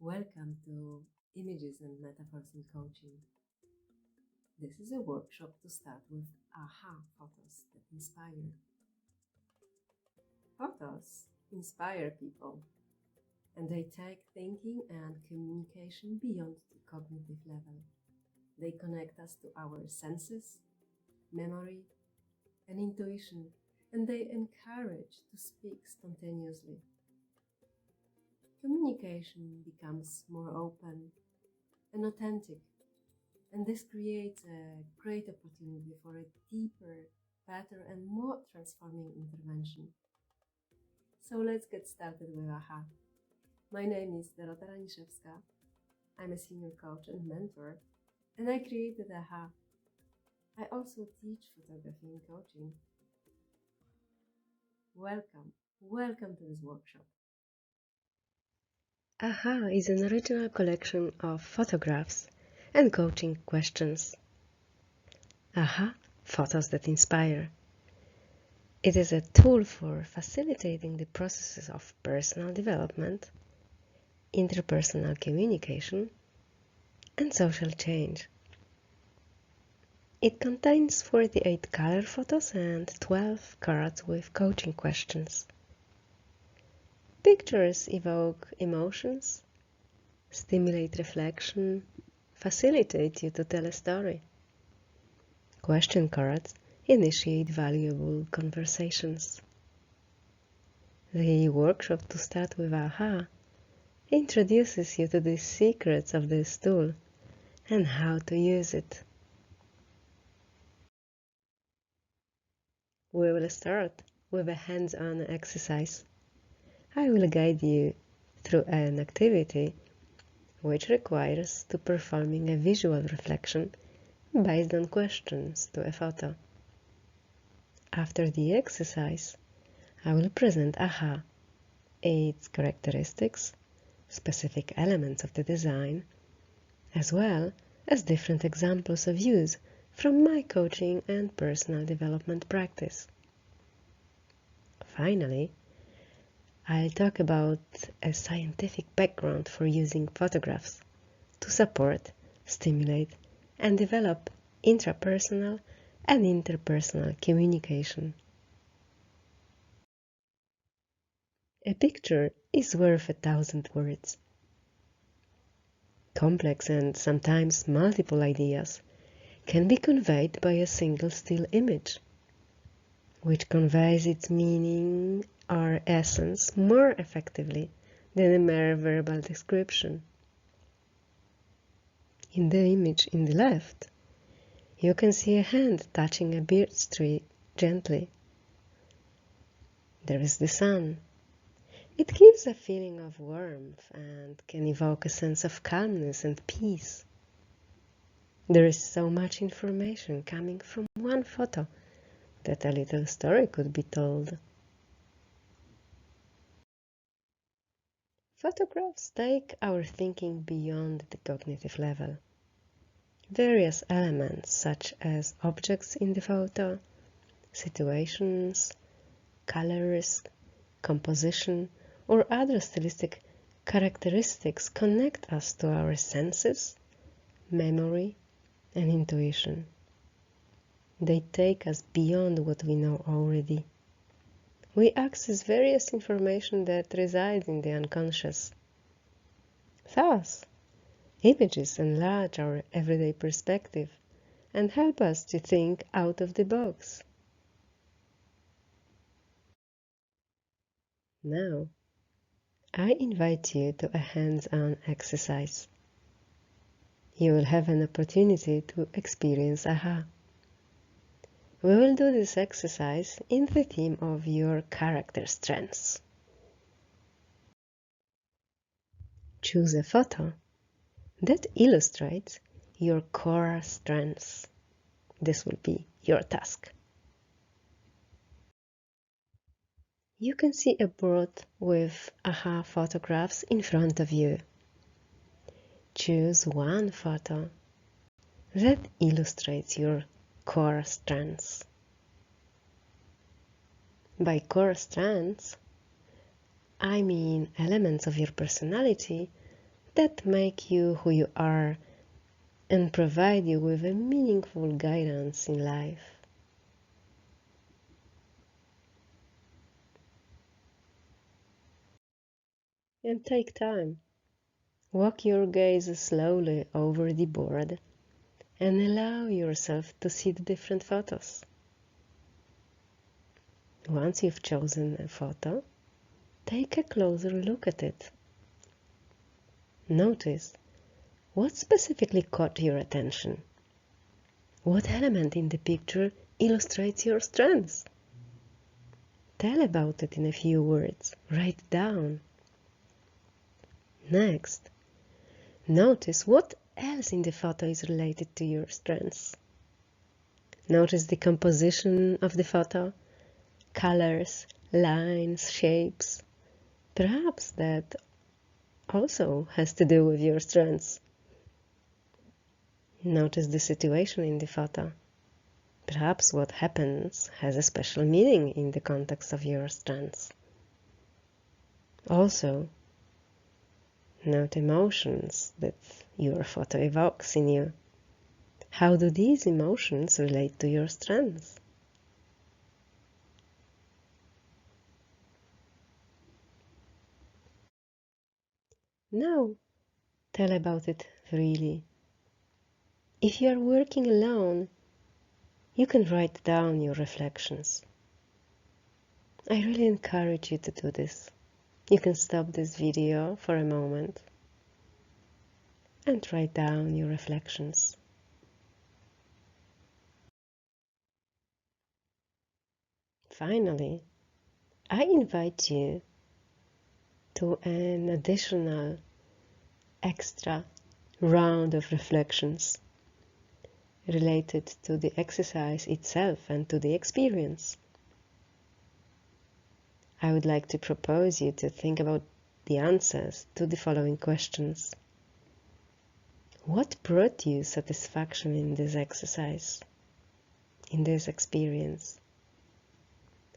Welcome to Images and Metaphors in Coaching. This is a workshop to start with aha photos that inspire. Photos inspire people, and they take thinking and communication beyond the cognitive level. They connect us to our senses, memory, and intuition, and they encourage to speak spontaneously. Communication becomes more open and authentic, and this creates a great opportunity for a deeper, better, and more transforming intervention. So let's get started with AHA. My name is Dorota Raniszewska. I'm a senior coach and mentor, and I created AHA. I also teach photography and coaching. Welcome to this workshop. AHA is an original collection of photographs and coaching questions. AHA, photos that inspire. It is a tool for facilitating the processes of personal development, interpersonal communication, and social change. It contains 48 color photos and 12 cards with coaching questions. Pictures evoke emotions, stimulate reflection, facilitate you to tell a story. Question cards initiate valuable conversations. The workshop to start with AHA introduces you to the secrets of this tool and how to use it. We will start with a hands-on exercise. I will guide you through an activity which requires to performing a visual reflection based on questions to a photo. After the exercise, I will present AHA, its characteristics, specific elements of the design, as well as different examples of use from my coaching and personal development practice. Finally, I'll talk about a scientific background for using photographs to support, stimulate, and develop intrapersonal and interpersonal communication. A picture is worth 1,000 words. Complex and sometimes multiple ideas can be conveyed by a single still image, which conveys its meaning or essence more effectively than a mere verbal description. In the image in the left, you can see a hand touching a birch tree gently. There is the sun. It gives a feeling of warmth and can evoke a sense of calmness and peace. There is so much information coming from one photo that a little story could be told. Photographs take our thinking beyond the cognitive level. Various elements such as objects in the photo, situations, colors, composition, or other stylistic characteristics connect us to our senses, memory, and intuition. They take us beyond what we know already. We access various information that resides in the unconscious. Thus, images enlarge our everyday perspective and help us to think out of the box. Now, I invite you to a hands-on exercise. You will have an opportunity to experience AHA. We will do this exercise in the theme of your character strengths. Choose a photo that illustrates your core strengths. This will be your task. You can see a board with AHA photographs in front of you. Choose one photo that illustrates your core strengths. By core strengths, I mean elements of your personality that make you who you are and provide you with a meaningful guidance in life. And take time. Walk your gaze slowly over the board and allow yourself to see the different photos. Once you've chosen a photo, take a closer look at it. Notice what specifically caught your attention. What element in the picture illustrates your strengths? Tell about it in a few words. Write it down. Next, notice what else in the photo is related to your strengths. Notice the composition of the photo, colors, lines, shapes. Perhaps that also has to do with your strengths. Notice the situation in the photo. Perhaps what happens has a special meaning in the context of your strengths. Also, note emotions that your photo evokes in you. How do these emotions relate to your strengths? Now, tell about it freely. If you are working alone, you can write down your reflections. I really encourage you to do this. You can stop this video for a moment and write down your reflections. Finally, I invite you to an additional extra round of reflections related to the exercise itself and to the experience. I would like to propose you to think about the answers to the following questions. What brought you satisfaction in this exercise, in this experience?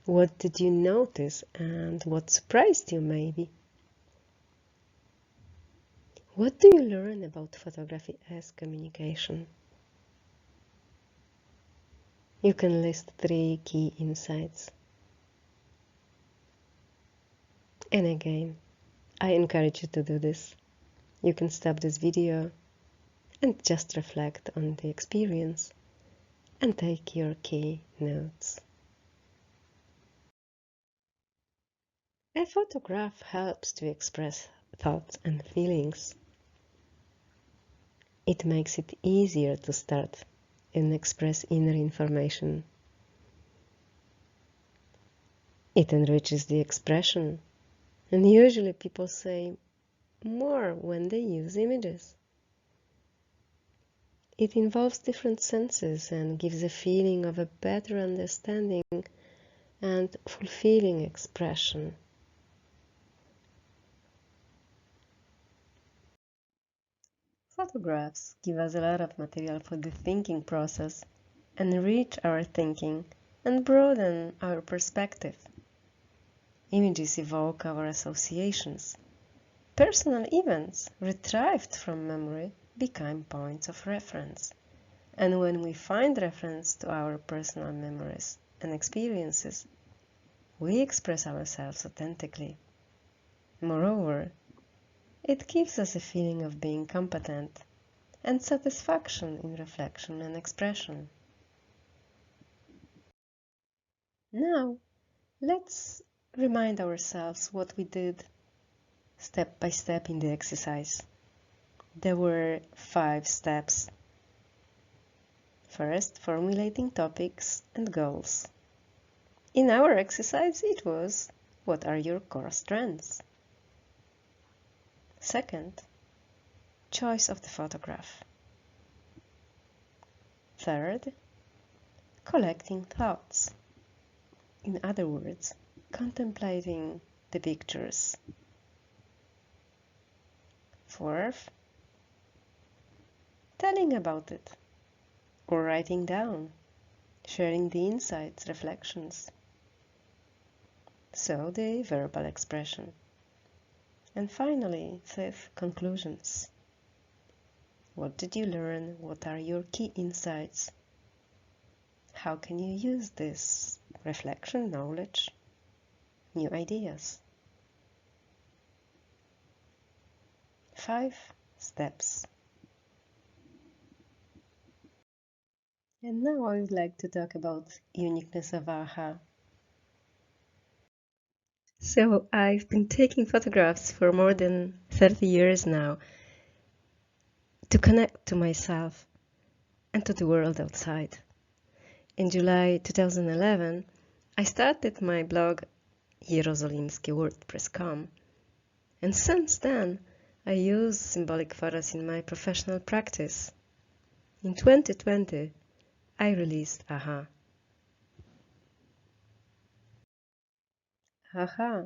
What did you notice and what surprised you maybe? What do you learn about photography as communication? You can list 3 key insights. And again, I encourage you to do this. You can stop this video and just reflect on the experience and take your key notes. A photograph helps to express thoughts and feelings. It makes it easier to start and express inner information. It enriches the expression, and usually people say more when they use images. It involves different senses and gives a feeling of a better understanding and fulfilling expression. Photographs give us a lot of material for the thinking process, enrich our thinking, and broaden our perspective. Images evoke our associations. Personal events retrieved from memory become points of reference. And when we find reference to our personal memories and experiences, we express ourselves authentically. Moreover, it gives us a feeling of being competent and satisfaction in reflection and expression. Now, let's remind ourselves what we did step by step in the exercise. There were 5 steps. First, formulating topics and goals. In our exercise, it was, what are your core strengths? Second, choice of the photograph. Third, collecting thoughts. In other words, contemplating the pictures. Fourth, telling about it or writing down, sharing the insights, reflections. So the verbal expression. And finally, fifth, conclusions. What did you learn? What are your key insights? How can you use this reflection, knowledge, new ideas? 5 steps. And now I would like to talk about uniqueness of AHA. So I've been taking photographs for more than 30 years now to connect to myself and to the world outside. In July 2011, I started my blog jerozolimski.wordpress.com, and since then I use symbolic photos in my professional practice. In 2020, I released AHA. AHA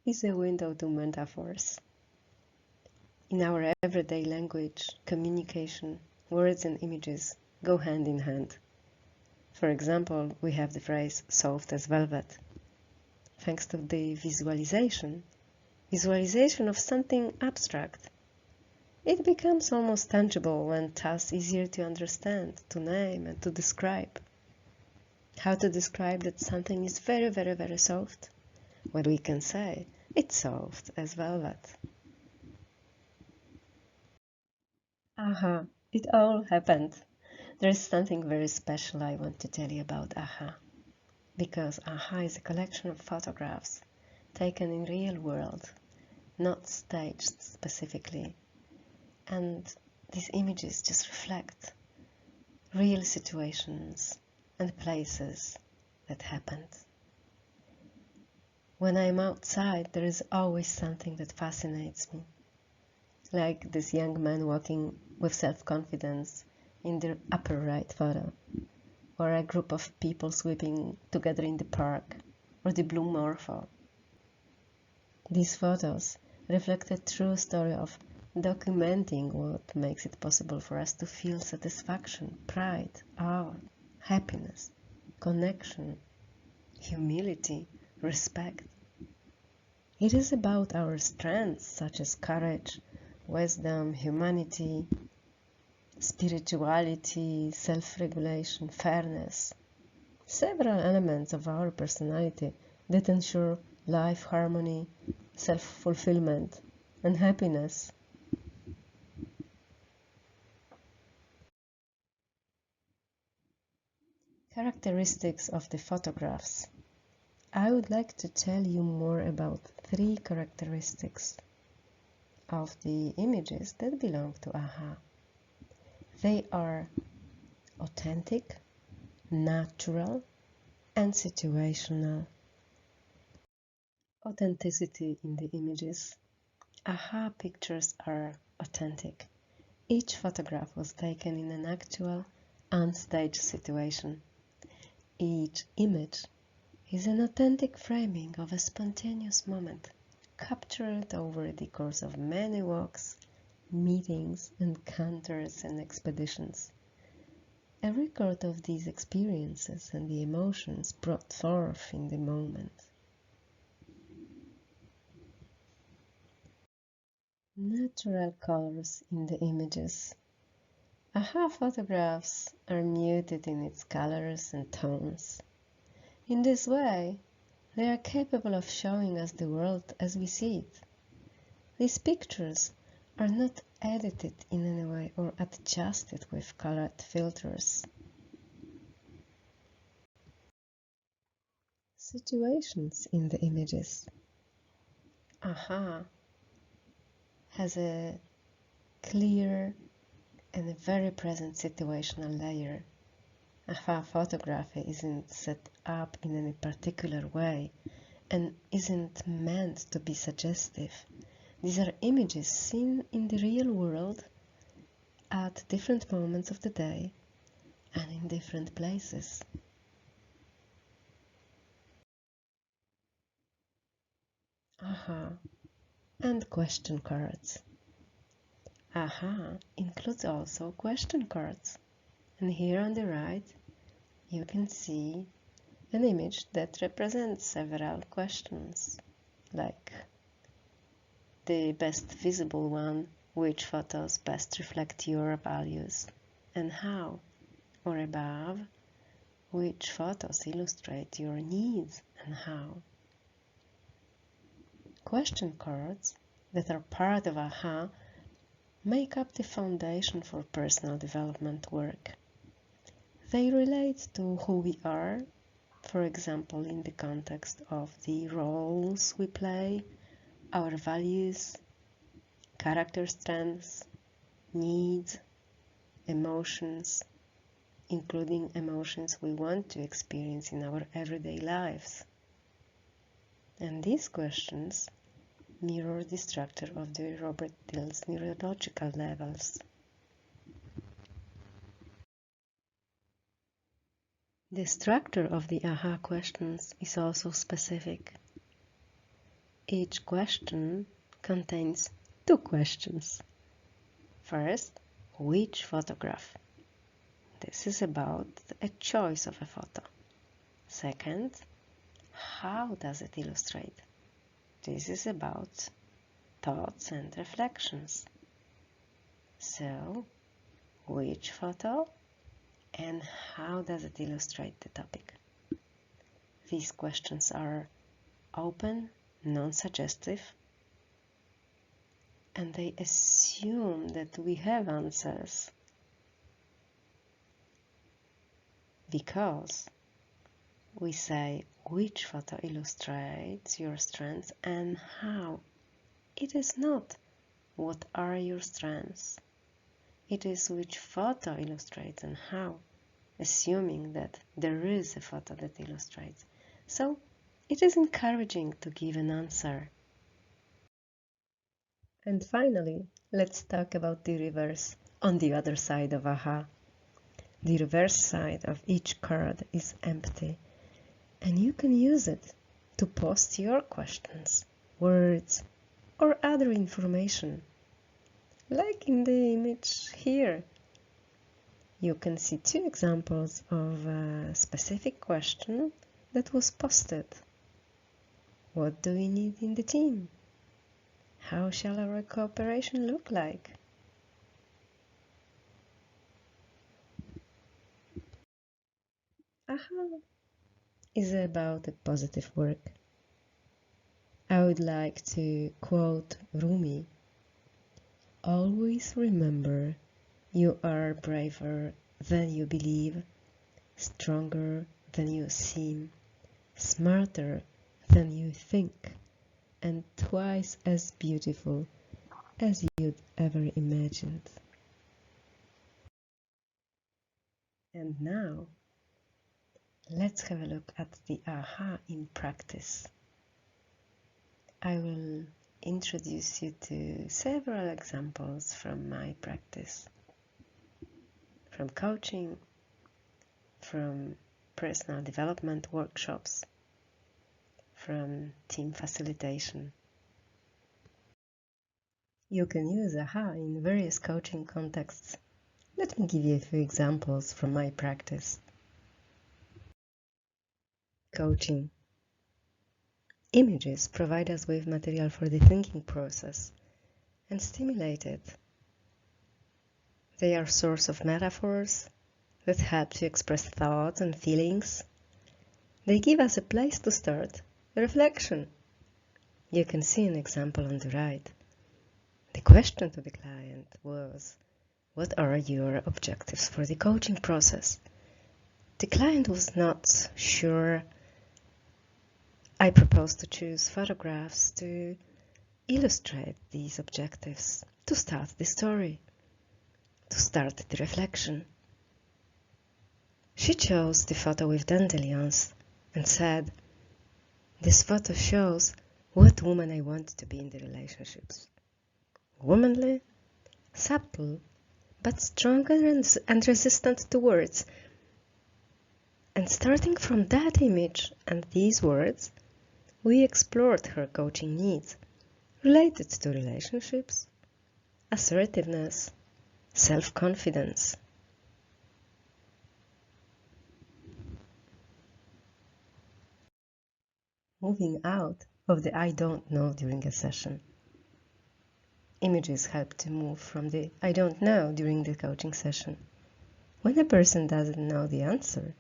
is a window to metaphors. In our everyday language, communication, words and images go hand in hand. For example, we have the phrase soft as velvet. Thanks to the visualization of something abstract, it becomes almost tangible and thus easier to understand, to name and to describe. How to describe that something is very, very, very soft? Well, we can say it's soft as velvet. AHA, it all happened. There is something very special I want to tell you about AHA. Because AHA is a collection of photographs taken in real world, not staged specifically. And these images just reflect real situations and places that happened. When I'm outside, there is always something that fascinates me. Like this young man walking with self-confidence in the upper right photo, or a group of people sweeping together in the park, or the blue morpho. These photos reflect a true story of documenting what makes it possible for us to feel satisfaction, pride, awe, happiness, connection, humility, respect. It is about our strengths such as courage, wisdom, humanity, spirituality, self-regulation, fairness, several elements of our personality that ensure life harmony, self-fulfillment, and happiness. Characteristics of the photographs. I would like to tell you more about 3 characteristics of the images that belong to AHA. They are authentic, natural, and situational. Authenticity in the images. AHA pictures are authentic. Each photograph was taken in an actual, unstaged situation. Each image is an authentic framing of a spontaneous moment, captured over the course of many walks, meetings, encounters, and expeditions. A record of these experiences and the emotions brought forth in the moment. Natural colors in the images. AHA photographs are muted in its colors and tones. In this way, they are capable of showing us the world as we see it. These pictures are not edited in any way or adjusted with colored filters. Situations in the images. AHA has a clear and a very present situational layer. AHA photography isn't set up in any particular way and isn't meant to be suggestive. These are images seen in the real world at different moments of the day and in different places. AHA and question cards. AHA includes also question cards, and here on the right you can see an image that represents several questions, like the best visible one, which photos best reflect your values and how, or above, which photos illustrate your needs and how. Question cards that are part of AHA make up the foundation for personal development work. They relate to who we are, for example, in the context of the roles we play, our values, character strengths, needs, emotions, including emotions we want to experience in our everyday lives. And these questions mirror the structure of the Robert Dill's neurological levels. The structure of the AHA questions is also specific. Each question contains two questions. First, which photograph? This is about a choice of a photo. Second, how does it illustrate? This is about thoughts and reflections. So, which photo and how does it illustrate the topic? These questions are open, non-suggestive, and they assume that we have answers because we say which photo illustrates your strengths and how. It is not what are your strengths. It is which photo illustrates and how, assuming that there is a photo that illustrates. So it is encouraging to give an answer. And finally, let's talk about the reverse on the other side of AHA. The reverse side of each card is empty, and you can use it to post your questions, words, or other information. Like in the image here. You can see two examples of a specific question that was posted. What do we need in the team? How shall our cooperation look like? AHA is about a positive work. I would like to quote Rumi. Always remember you are braver than you believe, stronger than you seem, smarter than you think, and twice as beautiful as you'd ever imagined. And now, let's have a look at the AHA in practice. I will introduce you to several examples from my practice, from coaching, from personal development workshops, from team facilitation. You can use AHA in various coaching contexts. Let me give you a few examples from my practice. Coaching. Images provide us with material for the thinking process and stimulate it. They are a source of metaphors that help to express thoughts and feelings. They give us a place to start reflection. You can see an example on the right. The question to the client was, what are your objectives for the coaching process? The client was not sure. I proposed to choose photographs to illustrate these objectives, to start the story, to start the reflection. She chose the photo with dandelions and said, this photo shows what woman I want to be in the relationships. Womanly, subtle, but stronger and resistant to words. And starting from that image and these words, we explored her coaching needs related to relationships, assertiveness, self-confidence. Moving out of the I don't know during a session. Images help to move from the I don't know during the coaching session. When a person doesn't know the answer,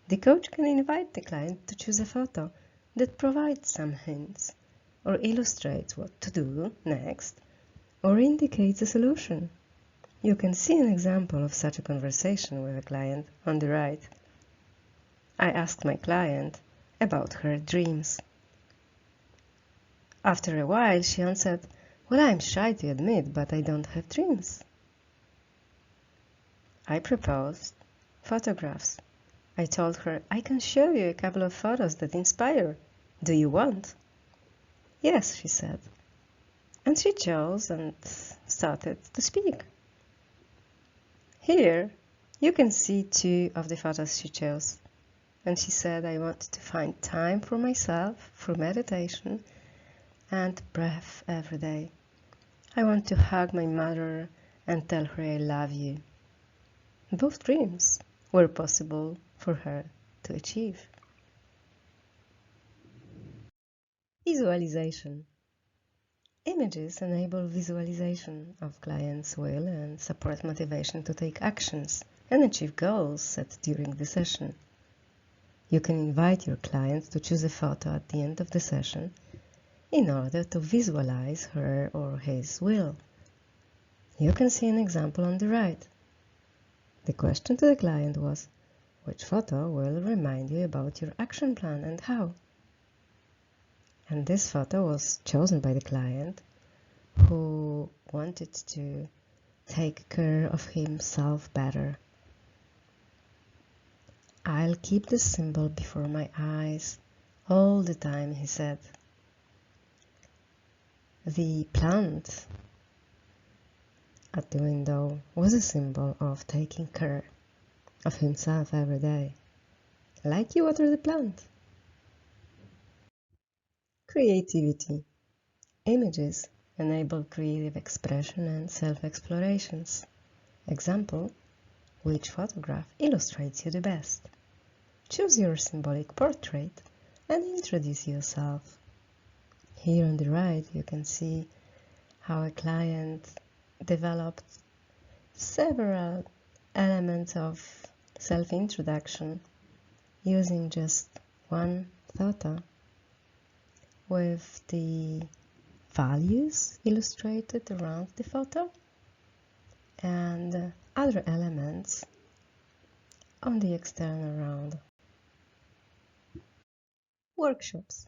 the coach can invite the client to choose a photo that provides some hints, or illustrates what to do next, or indicates a solution. You can see an example of such a conversation with a client on the right. I asked my client about her dreams. After a while, she answered, "Well, I'm shy to admit, but I don't have dreams." I proposed photographs. I told her, "I can show you a couple of photos that inspire. Do you want?" "Yes," she said. And she chose and started to speak. Here, you can see 2 of the photos she chose. And she said, "I want to find time for myself, for meditation and breath every day. I want to hug my mother and tell her I love you." Both dreams were possible for her to achieve. Visualization. Images enable visualization of clients' will and support motivation to take actions and achieve goals set during the session. You can invite your client to choose a photo at the end of the session in order to visualize her or his will. You can see an example on the right. The question to the client was, which photo will remind you about your action plan and how? And this photo was chosen by the client who wanted to take care of himself better. "I'll keep this symbol before my eyes all the time," he said. The plant at the window was a symbol of taking care of himself every day, like you water the plant. Creativity. Images enable creative expression and self-explorations. Example, which photograph illustrates you the best? Choose your symbolic portrait and introduce yourself. Here on the right you can see how a client developed several elements of self-introduction using just one photo, with the values illustrated around the photo and other elements on the external round. Workshops.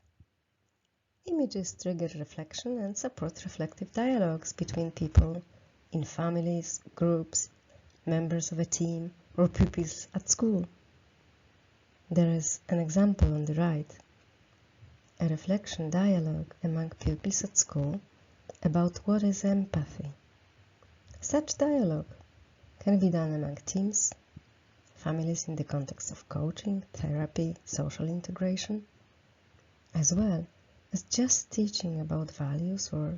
Images trigger reflection and support reflective dialogues between people in families, groups, members of a team, or pupils at school. There is an example on the right, a reflection dialogue among pupils at school about what is empathy. Such dialogue can be done among teams, families in the context of coaching, therapy, social integration, as well as just teaching about values or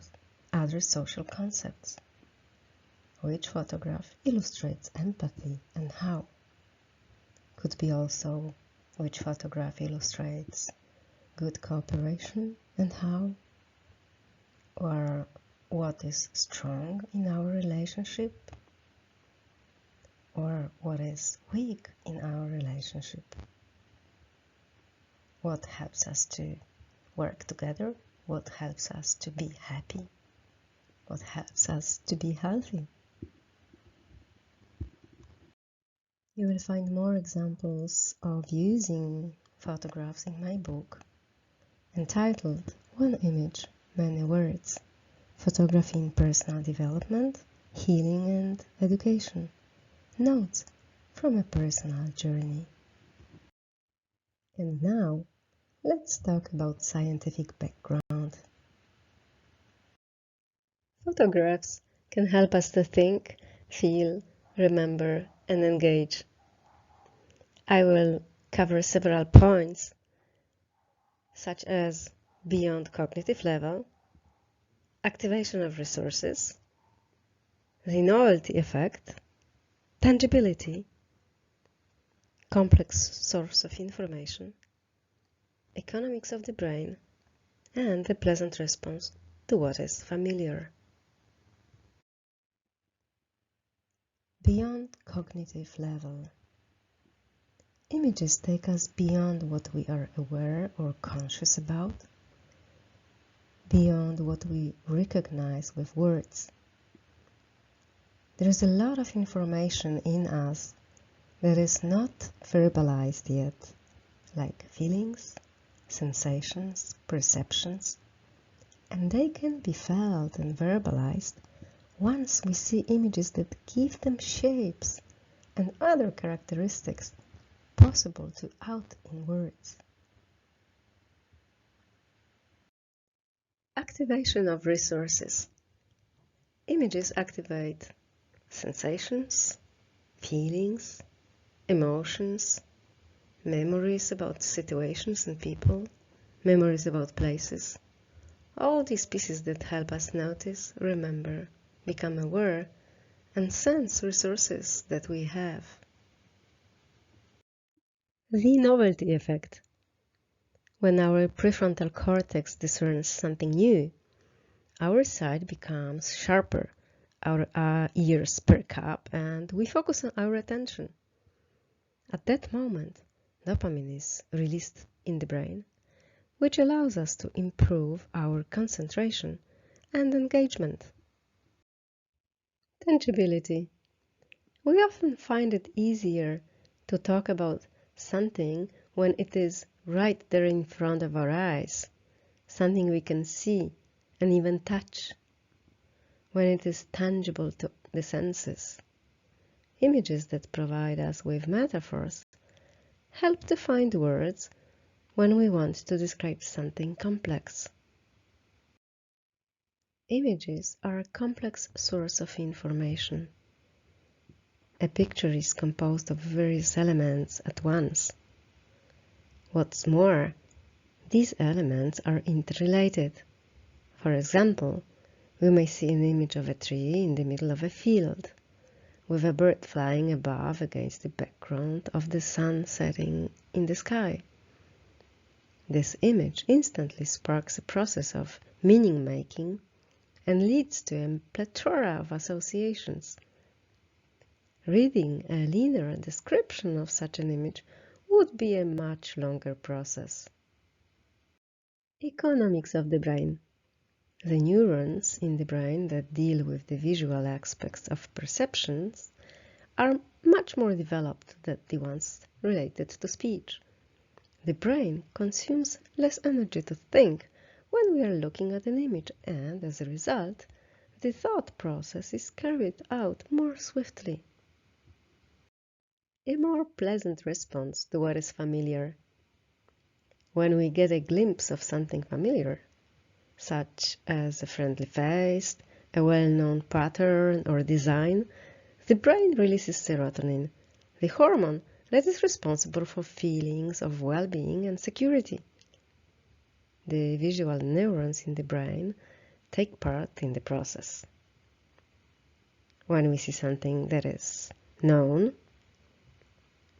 other social concepts. Which photograph illustrates empathy and how? Could be also which photograph illustrates good cooperation and how? Or what is strong in our relationship? Or what is weak in our relationship? What helps us to work together? What helps us to be happy? What helps us to be healthy? You will find more examples of using photographs in my book, entitled One Image, Many Words, Photography in Personal Development, Healing and Education, Notes from a Personal Journey. And now, let's talk about scientific background. Photographs can help us to think, feel, remember, and engage. I will cover several points, such as beyond cognitive level, activation of resources, the novelty effect, tangibility, complex source of information, economics of the brain, and the pleasant response to what is familiar. Beyond cognitive level. Images take us beyond what we are aware or conscious about, beyond what we recognize with words. There is a lot of information in us that is not verbalized yet, like feelings, sensations, perceptions, and they can be felt and verbalized once we see images that give them shapes and other characteristics possible to out in words. Activation of resources. Images activate sensations, feelings, emotions, memories about situations and people, memories about places. All these pieces that help us notice, remember, become aware, and sense resources that we have. The novelty effect. When our prefrontal cortex discerns something new, our sight becomes sharper, our ears perk up, and we focus on our attention. At that moment, dopamine is released in the brain, which allows us to improve our concentration and engagement. Tangibility. We often find it easier to talk about something when it is right there in front of our eyes, something we can see and even touch, when it is tangible to the senses. Images that provide us with metaphors help to find words when we want to describe something complex. Images are a complex source of information. A picture is composed of various elements at once. What's more, these elements are interrelated. For example, we may see an image of a tree in the middle of a field, with a bird flying above against the background of the sun setting in the sky. This image instantly sparks a process of meaning-making and leads to a plethora of associations. Reading a linear description of such an image would be a much longer process. Economics of the brain. The neurons in the brain that deal with the visual aspects of perceptions are much more developed than the ones related to speech. The brain consumes less energy to think when we are looking at an image, and as a result, the thought process is carried out more swiftly. A more pleasant response to what is familiar. When we get a glimpse of something familiar, such as a friendly face, a well-known pattern or design, the brain releases serotonin, the hormone that is responsible for feelings of well-being and security. The visual neurons in the brain take part in the process. When we see something that is known,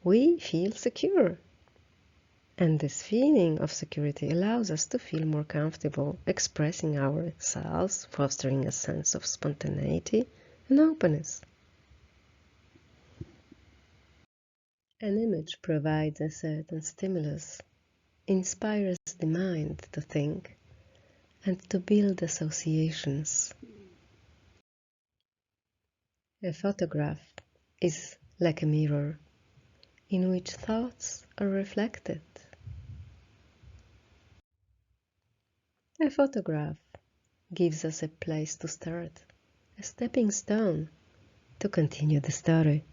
we feel secure. And this feeling of security allows us to feel more comfortable expressing ourselves, fostering a sense of spontaneity and openness. An image provides a certain stimulus, inspires the mind to think and to build associations. A photograph is like a mirror in which thoughts are reflected. A photograph gives us a place to start, a stepping stone to continue the story.